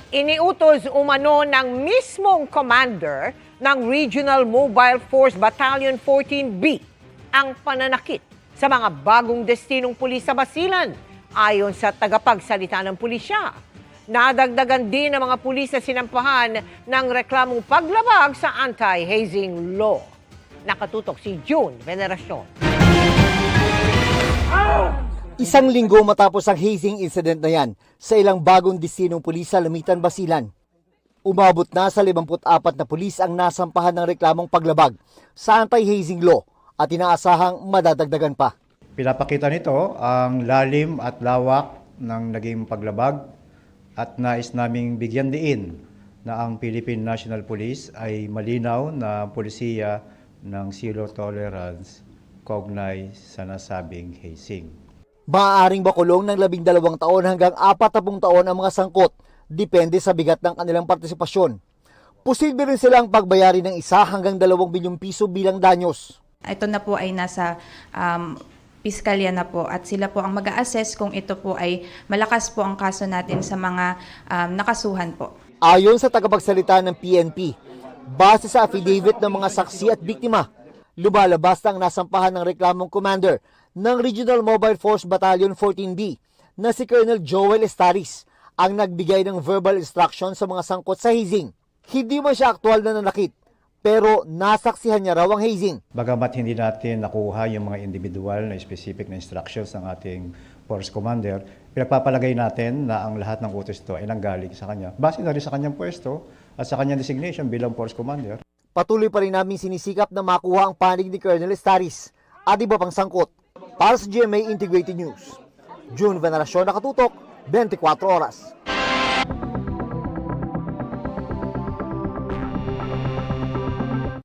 Iniutos umano ng mismong commander ng Regional Mobile Force Battalion 14B ang pananakit sa mga bagong destinong pulis sa Basilan ayon sa tagapagsalita ng pulisya. Nadagdagan din ng mga pulis na sinampahan ng reklamong paglabag sa anti-hazing law. Nakatutok si June Veneracion. Isang linggo matapos ang hazing incident na yan sa ilang bagong destinong pulis sa Lamitan, Basilan. Umabot na sa 54 na pulis ang nasampahan ng reklamong paglabag sa anti-hazing law at inaasahang madadagdagan pa. Pinapakita nito ang lalim at lawak ng naging paglabag at nais naming bigyan diin na ang Philippine National Police ay malinaw na polisiya ng zero tolerance kaugnay sa nasabing hazing. Maaaring makulong ng 12 taon hanggang 40 taon ang mga sangkot, depende sa bigat ng kanilang partisipasyon. Posible rin silang pagbayari ng 1 hanggang 2 bilyong piso bilang danyos. Ito na po ay nasa piskalya na po at sila po ang mag-a-assess kung ito po ay malakas po ang kaso natin sa mga nakasuhan po. Ayon sa tagapagsalita ng PNP, base sa affidavit ng mga saksi at biktima, lumalabas na ang nasampahan ng reklamong commander ng Regional Mobile Force Battalion 14B na si Colonel Joel Estaris ang nagbigay ng verbal instruction sa mga sangkot sa hazing. Hindi man siya aktual na nanakit, pero nasaksihan niya raw ang hazing. Bagamat hindi natin nakuha yung mga individual na specific na instructions ng ating force commander, pinagpapalagay natin na ang lahat ng utos ito ay nanggaling sa kanya. Base na rin sa kanyang pwesto at sa kanyang designation bilang force commander. Patuloy pa rin namin sinisikap na makuha ang panig ni Colonel Estaris at iba pang sangkot. Para sa GMA Integrated News, June Veneracion, nakatutok, 24 oras.